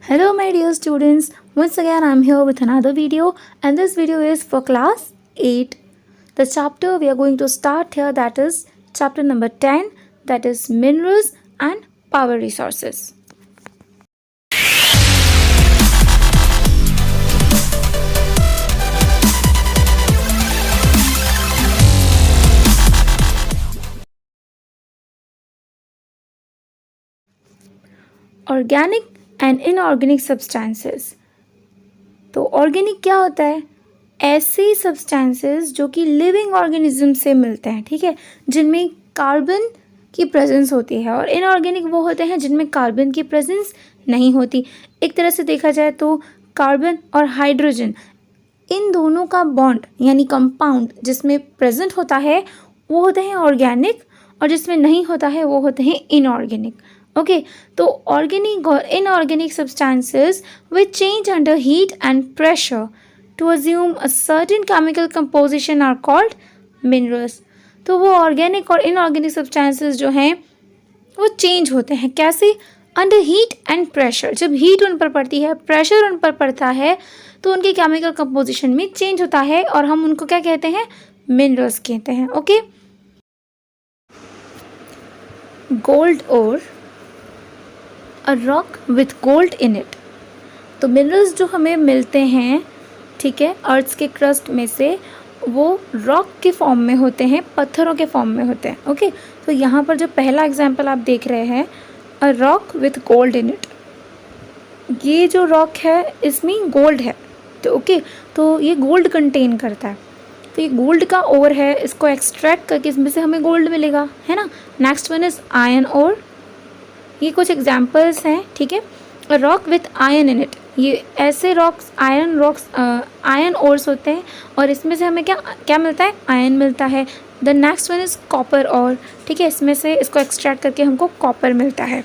Hello my dear students, once again I am here with another video and this video is for class 8. The chapter we are going to start here, that is chapter number 10, that is minerals and power resources. Organic and inorganic substances. तो organic क्या होता है? ऐसे substances जो कि living organism से मिलते हैं, ठीक है, जिनमें कार्बन की प्रेजेंस होती है, और इनऑर्गेनिक वो होते हैं जिनमें कार्बन की प्रेजेंस नहीं होती। एक तरह से देखा जाए तो कार्बन और हाइड्रोजन, इन दोनों का बॉन्ड यानी कंपाउंड जिसमें प्रेजेंट होता है वो होते हैं ऑर्गेनिक, और जिसमें नहीं होता है वो होते हैं इनऑर्गेनिक। ओके, तो ऑर्गेनिक और inorganic substances which change under heat and pressure to assume a certain chemical composition are called minerals. तो वो ऑर्गेनिक और इनऑर्गेनिक सब्सटेंसेस जो हैं वो चेंज होते हैं। कैसे? Under heat and pressure. जब हीट उन पर पड़ती है, प्रेशर उन पर पड़ता है, तो उनके केमिकल कंपोजिशन में चेंज होता है और हम उनको क्या कहते हैं? मिनरल्स कहते हैं। ओके, गोल्ड और a rock with gold in it. तो मिनरल्स जो हमें मिलते हैं, ठीक है, अर्थ के क्रस्ट में से, वो रॉक के फॉर्म में होते हैं, पत्थरों के फॉर्म में होते हैं। ओके, तो यहाँ पर जो पहला एग्जांपल आप देख रहे हैं, a rock with gold in it, ये जो रॉक है इसमें गोल्ड है। तो ओके, तो ये गोल्ड कंटेन करता है। तो ये गोल्ड का ओर है, इसको एक्सट्रैक्ट करके इसमें से हमें गोल्ड मिलेगा, है ना। Next one is iron ore. ये कुछ एग्जाम्पल्स हैं, ठीक है। Rock with iron in it, ये ऐसे रॉक्स, आयरन ओर्स होते हैं और इसमें से हमें क्या क्या मिलता है? आयरन मिलता है। The next one is copper और, ठीक है, इसमें से इसको एक्सट्रैक्ट करके हमको कॉपर मिलता है।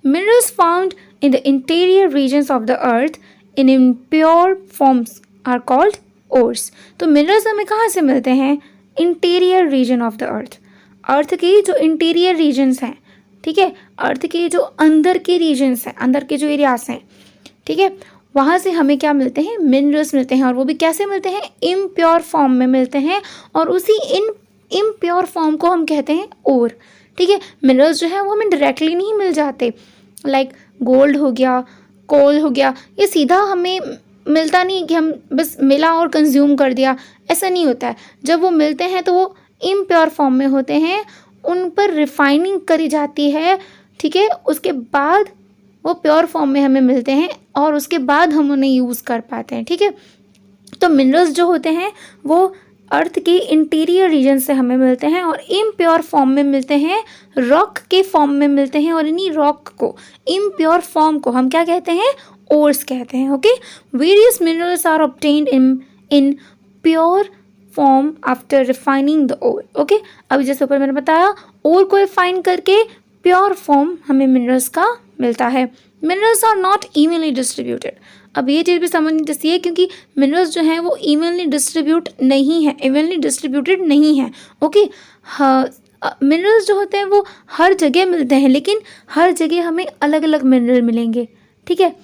Minerals found in the interior regions of the earth in impure forms are called ores. तो मिनरल्स हमें कहाँ से मिलते हैं? Interior region of the earth. Earth की जो इंटीरियर रीजन्स हैं, ठीक है, अर्थ के जो अंदर के रीजन्स हैं, अंदर के जो एरियाज हैं, ठीक है, वहाँ से हमें क्या मिलते हैं? मिनरल्स मिलते हैं। और वो भी कैसे मिलते हैं? इम्प्योर फॉर्म में मिलते हैं, और उसी इम्प्योर फॉर्म को हम कहते हैं ओर। ठीक है, मिनरल्स जो है वो हमें डायरेक्टली नहीं मिल जाते। लाइक गोल्ड हो गया, कोल हो गया, ये सीधा हमें मिलता नहीं कि हम बस मिला और कंज्यूम कर दिया, ऐसा नहीं होता है। जब वो मिलते हैं तो वो इम्प्योर फॉर्म में होते हैं, उन पर रिफाइनिंग करी जाती है, ठीक है, उसके बाद वो प्योर फॉर्म में हमें मिलते हैं और उसके बाद हम उन्हें यूज़ कर पाते हैं। ठीक है, तो मिनरल्स जो होते हैं वो अर्थ के इंटीरियर रीजन से हमें मिलते हैं और इम्प्योर फॉर्म में मिलते हैं, रॉक के फॉर्म में मिलते हैं, और इन्हीं रॉक को, इम्प्योर फॉर्म को हम क्या कहते हैं? ओर्स कहते हैं। Okay, various minerals are obtained in pure form after refining the ore. Okay, अभी जैसे ऊपर मैंने बताया, ओर को रिफाइन करके प्योर फॉर्म हमें मिनरल्स का मिलता है। Minerals are not evenly distributed. अब ये चीज़ भी समझनी चाहिए क्योंकि मिनरल्स जो हैं वो इवनली डिस्ट्रीब्यूटेड नहीं है। ओके, मिनरल्स जो होते हैं वो हर जगह मिलते हैं, लेकिन हर जगह हमें अलग अलग मिनरल मिलेंगे। ठीक है,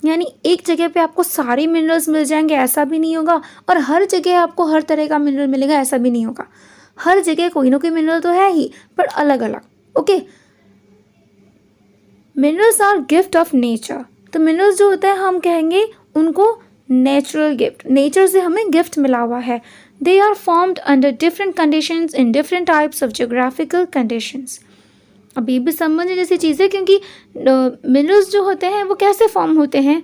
यानी एक जगह पे आपको सारे मिनरल्स मिल जाएंगे ऐसा भी नहीं होगा, और हर जगह आपको हर तरह का मिनरल मिलेगा ऐसा भी नहीं होगा। हर जगह कोई ना कोई मिनरल तो है ही, पर अलग अलग। Okay, minerals are gift of nature. तो मिनरल्स जो होता है हम कहेंगे उनको नेचुरल गिफ्ट, नेचर से हमें गिफ्ट मिला हुआ है। They are formed under different conditions in different types of geographical conditions. अब ये भी समझने जैसी चीज़ है क्योंकि मिनरल्स जो होते हैं वो कैसे फॉर्म होते हैं,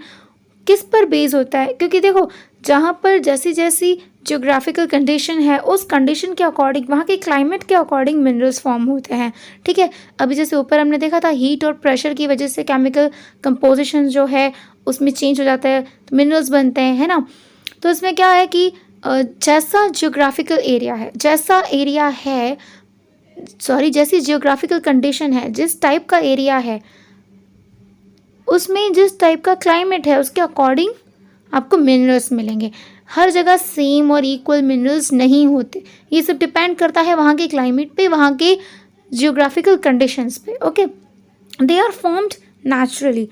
किस पर बेस होता है, क्योंकि देखो जहाँ पर जैसी जैसी जियोग्राफिकल कंडीशन है उस कंडीशन के अकॉर्डिंग, वहाँ के क्लाइमेट के अकॉर्डिंग मिनरल्स फॉर्म होते हैं। ठीक है, अभी जैसे ऊपर हमने देखा था हीट और प्रेशर की वजह से केमिकल कंपोजिशन जो है उसमें चेंज हो जाता है, तो मिनरल्स बनते हैं, है ना। तो इसमें क्या है कि जैसा जियोग्राफिकल एरिया है, जैसी जियोग्राफिकल कंडीशन है, जिस टाइप का एरिया है, उसमें जिस टाइप का क्लाइमेट है उसके अकॉर्डिंग आपको मिनरल्स मिलेंगे। हर जगह सेम और इक्वल मिनरल्स नहीं होते, ये सब डिपेंड करता है वहाँ के क्लाइमेट पे, वहाँ के जियोग्राफिकल कंडीशंस पे। Okay, they are formed naturally,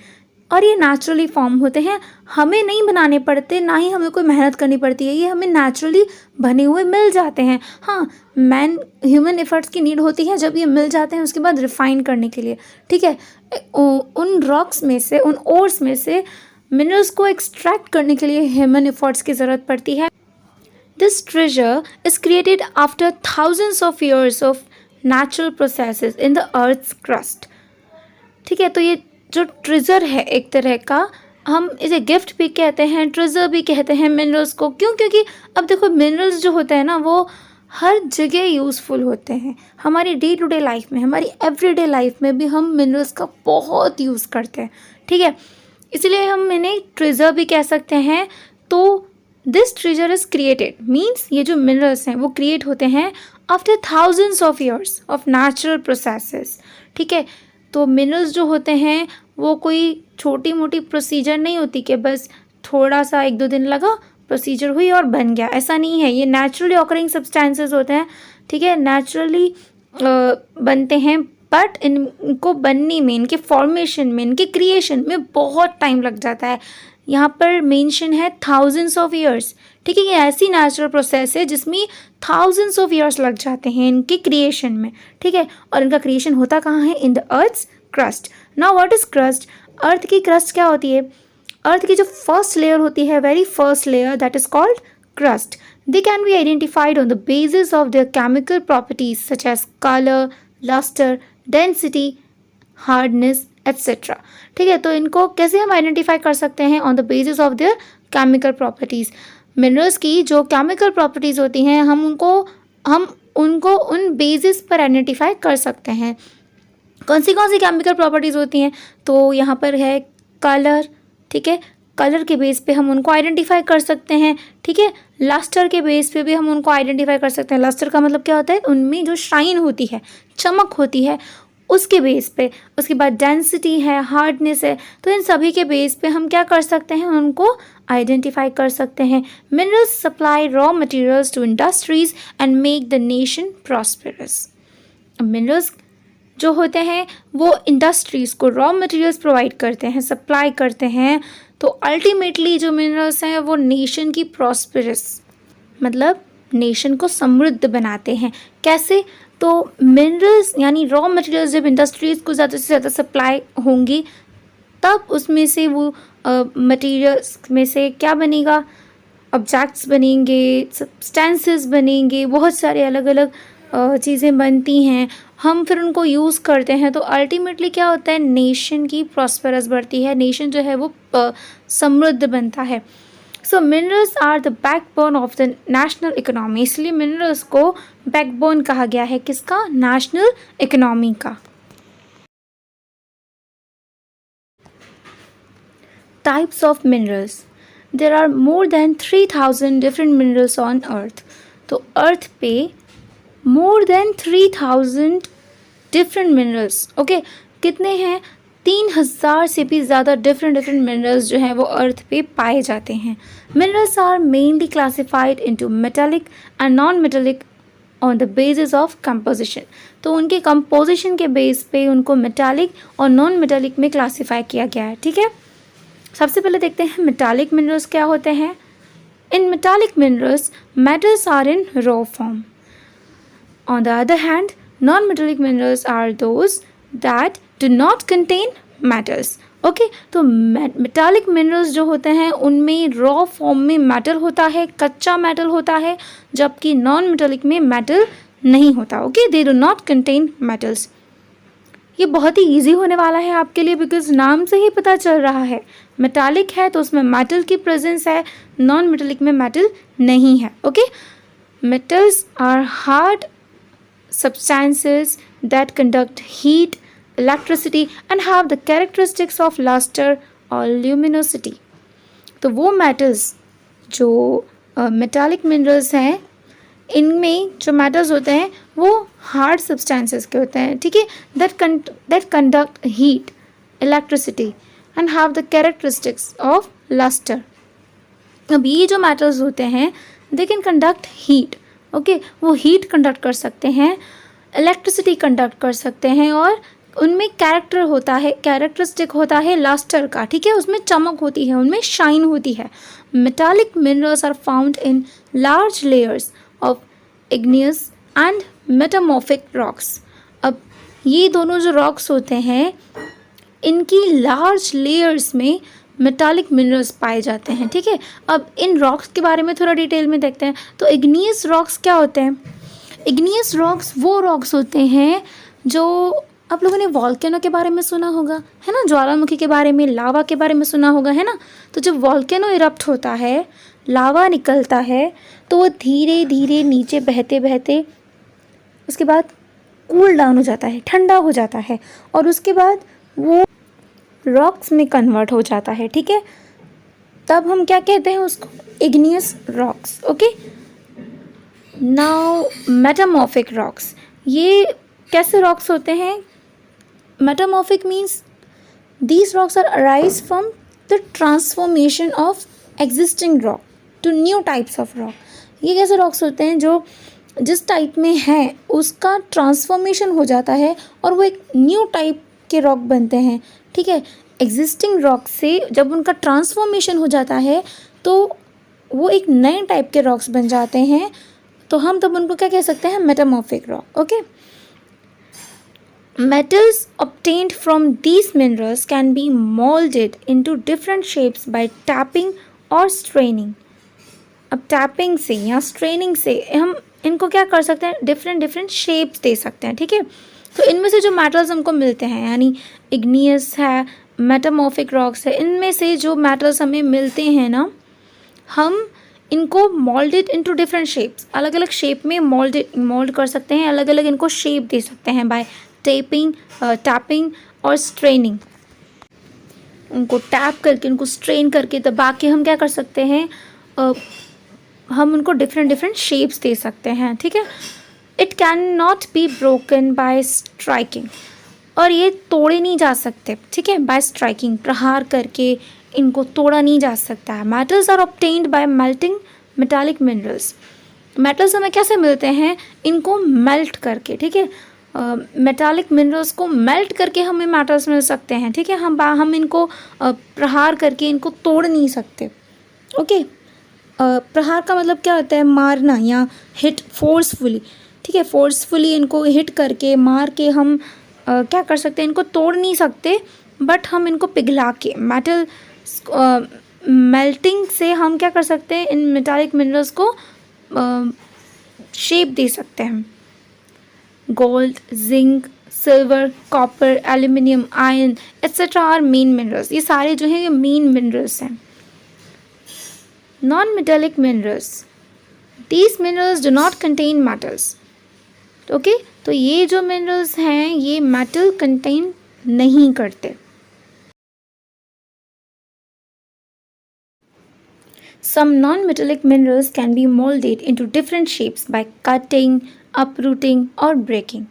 और ये नेचुरली फॉर्म होते हैं, हमें नहीं बनाने पड़ते, ना ही हमें कोई मेहनत करनी पड़ती है, ये हमें नेचुरली बने हुए मिल जाते हैं। हाँ, ह्यूमन एफर्ट्स की नीड होती है जब ये मिल जाते हैं उसके बाद रिफाइन करने के लिए, ठीक है। उन रॉक्स में से, उन ओर्स में से मिनरल्स को एक्सट्रैक्ट करने के लिए ह्यूमन एफर्ट्स की ज़रूरत पड़ती है। This treasure is created after thousands of years of natural processes in the earth's crust, ठीक है। तो ये जो ट्रेजर है एक तरह का, हम इसे गिफ्ट भी कहते हैं, ट्रेजर भी कहते हैं मिनरल्स को। क्यों? क्योंकि अब देखो मिनरल्स जो होते हैं ना वो हर जगह यूज़फुल होते हैं। हमारी डे टू डे लाइफ में, हमारी एवरीडे लाइफ में भी हम मिनरल्स का बहुत यूज़ करते हैं, ठीक है। इसलिए हम इन्हें ट्रेजर भी कह सकते हैं। तो this treasure is created means ये जो मिनरल्स हैं वो क्रिएट होते हैं after thousands of years of natural processes, ठीक है। तो मिनरल्स जो होते हैं वो कोई छोटी मोटी प्रोसीजर नहीं होती कि बस थोड़ा सा 1-2 दिन लगा, प्रोसीजर हुई और बन गया, ऐसा नहीं है। ये नेचुरली ऑकरिंग सब्सटेंसेस होते हैं, ठीक है, नेचुरली बनते हैं, बट इनको बनने में, इनके फॉर्मेशन में, इनके क्रिएशन में बहुत टाइम लग जाता है। यहाँ पर मेंशन है थाउजेंड्स ऑफ ईयर्स, ठीक है। ये ऐसी नेचुरल प्रोसेस है जिसमें थाउजेंड्स ऑफ ईयर्स लग जाते हैं इनके क्रिएशन में, ठीक है। और इनका क्रिएशन होता कहाँ है? In the earth's crust. Now what is crust? Earth की क्रस्ट क्या होती है? अर्थ की जो फर्स्ट लेयर होती है, very first layer, that is called crust. They can be identified on the basis of their chemical properties such as colour, lustre, density, hardness etcetera, ठीक है। तो इनको कैसे हम आइडेंटिफाई कर सकते हैं? On the basis of their chemical properties. Minerals की जो केमिकल प्रॉपर्टीज़ होती हैं हम उनको उन बेसिस पर आइडेंटिफाई कर सकते हैं। कौन सी केमिकल प्रॉपर्टीज़ होती हैं? तो यहाँ पर है कलर, ठीक है, कलर के बेस पे हम उनको आइडेंटिफाई कर सकते हैं, ठीक है। लस्टर के बेस पे भी हम उनको आइडेंटिफाई कर सकते हैं। लस्टर का मतलब क्या होता है? उनमें जो शाइन होती है, चमक होती है, उसके बेस पे। उसके बाद डेंसिटी है, हार्डनेस है, तो इन सभी के बेस पे हम क्या कर सकते हैं? उनको आइडेंटिफाई कर सकते हैं। Minerals supply raw materials to industries and make the nation prosperous. Minerals जो होते हैं वो इंडस्ट्रीज़ को रॉ मटेरियल्स प्रोवाइड करते हैं, सप्लाई करते हैं। तो अल्टीमेटली जो मिनरल्स हैं वो नेशन की प्रॉस्पेरस, मतलब नेशन को समृद्ध बनाते हैं। कैसे? तो मिनरल्स यानी रॉ मटेरियल्स जब इंडस्ट्रीज़ को ज़्यादा से ज़्यादा सप्लाई होंगी तब उसमें से वो मटेरियल्स में से क्या बनेगा? ऑब्जेक्ट्स बनेंगे, सब्सटेंसेस बनेंगे, बहुत सारे अलग अलग चीज़ें बनती हैं, हम फिर उनको यूज़ करते हैं। तो अल्टीमेटली क्या होता है? नेशन की प्रॉस्पेरस बढ़ती है, नेशन जो है वो समृद्ध बनता है। So minerals are the backbone of the national economy. इसलिए मिनरल्स को बैकबोन कहा गया है, किसका? नेशनल इकोनॉमी का। Types of minerals. There are more than 3000 different minerals on earth. तो अर्थ पे more than 3000 different minerals, okay, कितने हैं? 3000 से भी ज़्यादा डिफरेंट मिनरल्स जो हैं वो अर्थ पे पाए जाते हैं। Minerals are mainly classified into metallic and non metallic on the basis of composition. तो उनके कंपोजिशन के बेस पे उनको मेटालिक और नॉन मेटालिक में क्लासीफाई किया गया है, ठीक है। सबसे पहले देखते हैं मेटालिक मिनरल्स क्या होते हैं। इन metallic minerals metals are in raw form. On the other hand, non-metallic minerals are those that do not contain metals. Okay, तो metallic minerals जो होते हैं उनमें raw form में metal होता है, कच्चा metal होता है, जबकि non-metallic में metal नहीं होता। Okay, they do not contain metals. ये बहुत ही ईजी होने वाला है आपके लिए बिकॉज नाम से ही पता चल रहा है मेटालिक है तो उसमें मेटल की प्रेजेंस है, नॉन मेटालिक में मेटल नहीं है। Okay, metals are hard substances that conduct heat, electricity and have the characteristics of luster or luminosity. तो वो metals जो metallic minerals हैं इनमें जो metals होते हैं वो hard substances के होते हैं, ठीक है, that conduct heat, electricity and have the characteristics of luster. अब ये जो metals होते हैं they can conduct heat. Okay, वो हीट कंडक्ट कर सकते हैं, इलेक्ट्रिसिटी कंडक्ट कर सकते हैं और उनमें कैरेक्टर होता है, कैरेक्टरिस्टिक होता है लास्टर का, ठीक है, उसमें चमक होती है, उनमें शाइन होती है। Metallic minerals are found in large layers of igneous and metamorphic rocks. अब ये दोनों जो रॉक्स होते हैं इनकी लार्ज लेयर्स में मेटालिक मिनरल्स पाए जाते हैं, ठीक है। अब इन रॉक्स के बारे में थोड़ा डिटेल में देखते हैं। तो इग्नियस रॉक्स क्या होते हैं? इग्नियस रॉक्स वो रॉक्स होते हैं जो, आप लोगों ने वॉल्केनो के बारे में सुना होगा, है ना, ज्वालामुखी के बारे में, लावा के बारे में सुना होगा, है ना। तो जब वॉल्केनो इरप्ट होता है, लावा निकलता है, तो वो धीरे धीरे नीचे बहते बहते उसके बाद कूल डाउन हो जाता है, ठंडा हो जाता है, और उसके बाद वो रॉक्स में कन्वर्ट हो जाता है, ठीक है। तब हम क्या कहते हैं उसको? Igneous rocks. Okay, now metamorphic rocks, ये कैसे रॉक्स होते हैं? Metamorphic means these rocks are arise from the transformation of existing rock to new types of rock। ये कैसे रॉक्स होते हैं? जो जिस टाइप में है उसका ट्रांसफॉर्मेशन हो जाता है और वो एक न्यू टाइप के रॉक बनते हैं, ठीक है। एग्जिस्टिंग रॉक से जब उनका ट्रांसफॉर्मेशन हो जाता है तो वो एक नए टाइप के रॉक्स बन जाते हैं, तो हम तब उनको क्या कह सकते हैं? Metamorphic rock. Okay, metals obtained from these minerals can be molded into different shapes by tapping or straining। अब टैपिंग से या स्ट्रेनिंग से हम इनको क्या कर सकते हैं? डिफरेंट शेप्स दे सकते हैं, ठीक है। तो इनमें से जो मेटल्स हमको मिलते हैं, यानी इग्नियस है, मेटामॉर्फिक रॉक्स है, इनमें से जो मेटल्स हमें मिलते हैं ना, हम इनको मोल्डेड इनटू डिफरेंट शेप्स, अलग अलग शेप में मोल्ड कर सकते हैं, अलग अलग इनको शेप दे सकते हैं बाय टैपिंग और स्ट्रेनिंग। उनको टैप करके, उनको स्ट्रेन करके दबा के हम क्या कर सकते हैं? हम उनको डिफरेंट शेप्स दे सकते हैं, ठीक है। It can not be broken by striking, और ये तोड़े नहीं जा सकते, ठीक है, बाय स्ट्राइकिंग, प्रहार करके इनको तोड़ा नहीं जा सकता है। Metals are obtained by melting metallic minerals. Metals हमें कैसे मिलते हैं? इनको मेल्ट करके, ठीक है। मेटालिक मिनरल्स को मेल्ट करके हमें मेटल्स मिल सकते हैं, ठीक है। हम इनको प्रहार करके इनको तोड़ नहीं सकते। ओके, प्रहार का मतलब क्या होता है? मारना या हिट फोर्सफुली, ठीक है। फोर्सफुली इनको हिट करके, मार के हम क्या कर सकते हैं? इनको तोड़ नहीं सकते, बट हम इनको पिघला के, मेटल मेल्टिंग से हम क्या कर सकते हैं? इन मेटालिक मिनरल्स को शेप दे सकते हैं। Gold, zinc, silver, copper, aluminium, iron etcetera are main minerals. ये सारे जो हैं ये मेन मिनरल्स हैं। Non metallic minerals, these minerals do not contain metals. Okay, तो ये जो मिनरल्स हैं ये मेटल कंटेन नहीं करते। Some non-metallic minerals can be molded into different shapes by cutting, uprooting और breaking।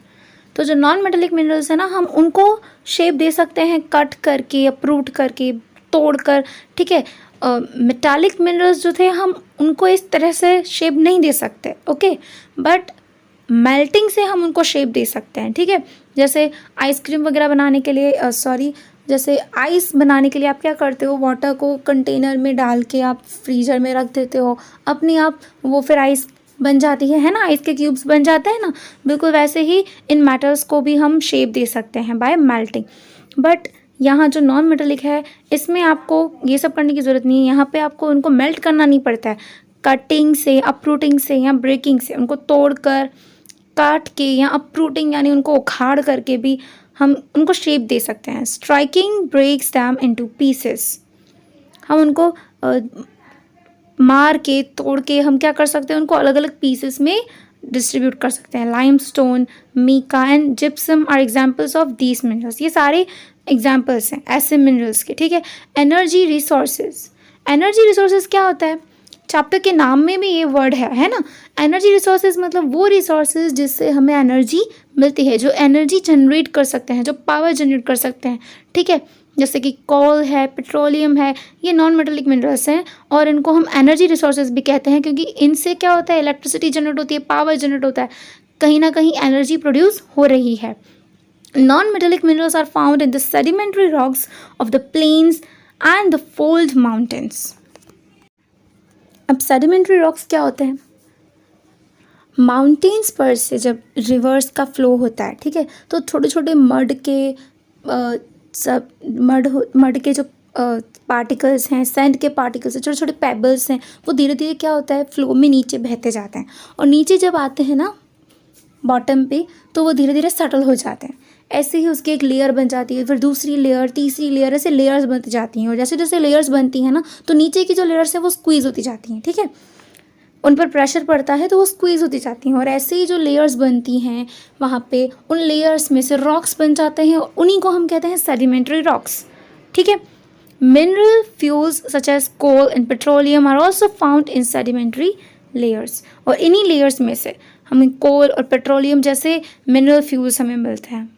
तो जो नॉन मेटेलिक मिनरल्स है ना, हम उनको शेप दे सकते हैं कट करके, अप्रूट करके, तोड़ कर, ठीक है। मेटालिक मिनरल्स जो थे हम उनको इस तरह से शेप नहीं दे सकते, ओके, बट मेल्टिंग से हम उनको शेप दे सकते हैं, ठीक है। जैसे आइसक्रीम वगैरह बनाने के लिए, जैसे आइस बनाने के लिए आप क्या करते हो? वाटर को कंटेनर में डाल के आप फ्रीजर में रख देते हो, अपने आप वो फिर आइस बन जाती है ना, आइस के क्यूब्स बन जाते हैं ना। बिल्कुल वैसे ही इन मेटल्स को भी हम शेप दे सकते हैं बाय मेल्टिंग। बट यहाँ जो नॉन मेटेलिक है इसमें आपको ये सब करने की ज़रूरत नहीं है। यहाँ पे आपको उनको मेल्ट करना नहीं पड़ता है। कटिंग से, अपरूटिंग से या ब्रेकिंग से, उनको तोड़ कर, काट के या अपरूटिंग यानी उनको उखाड़ करके भी हम उनको शेप दे सकते हैं। Striking breaks them into pieces, हम उनको मार के, तोड़ के हम क्या कर सकते हैं? उनको अलग अलग पीसेस में डिस्ट्रीब्यूट कर सकते हैं। Limestone, mica and gypsum are examples of these minerals. ये सारे एग्जाम्पल्स हैं ऐसे मिनरल्स के, ठीक है। एनर्जी रिसोर्सेज, एनर्जी रिसोर्सेज क्या होता है? चैप्टर के नाम में भी ये वर्ड है ना। एनर्जी रिसोर्सेज मतलब वो रिसोर्सेज जिससे हमें एनर्जी मिलती है, जो एनर्जी जनरेट कर सकते हैं, जो पावर जनरेट कर सकते हैं, ठीक है। जैसे कि कोल है, पेट्रोलियम है, ये नॉन मेटेलिक मिनरल्स हैं और इनको हम एनर्जी रिसोर्सेज भी कहते हैं, क्योंकि इनसे क्या होता है? इलेक्ट्रिसिटी जनरेट होती है, पावर जनरेट होता है, कहीं ना कहीं एनर्जी प्रोड्यूस हो रही है। Non-metallic minerals are found in the sedimentary rocks of the plains and the fold mountains. अब sedimentary rocks क्या होते हैं? माउंटेन्स पर से जब रिवर्स का फ्लो होता है, ठीक है, तो छोटे छोटे मड के जो पार्टिकल्स हैं, सैंड के पार्टिकल्स हैं, छोटे छोटे पेबल्स हैं, वो धीरे धीरे क्या होता है, फ्लो में नीचे बहते जाते हैं, और नीचे जब आते हैं ना बॉटम पे, तो वो धीरे धीरे सेटल हो जाते हैं। ऐसे ही उसकी एक लेयर बन जाती है, फिर दूसरी लेयर, तीसरी लेयर, ऐसे लेयर्स बनती जाती हैं, और जैसे जैसे लेयर्स बनती हैं ना, तो नीचे की जो लेयर्स हैं वो स्क्वीज़ होती जाती हैं, ठीक है, उन पर प्रेशर पड़ता है तो वो स्क्वीज़ होती जाती हैं, और ऐसे ही जो लेयर्स बनती हैं वहाँ पे उन लेयर्स में से रॉक्स बन जाते हैं, और उन्हीं को हम कहते हैं सेडिमेंट्री रॉक्स, ठीक है। Mineral fuels such as coal and petroleum are also found in sedimentary layers, और इन्हीं लेयर्स में से हमें कोल और पेट्रोलियम जैसे मिनरल फ्यूल्स हमें मिलते हैं।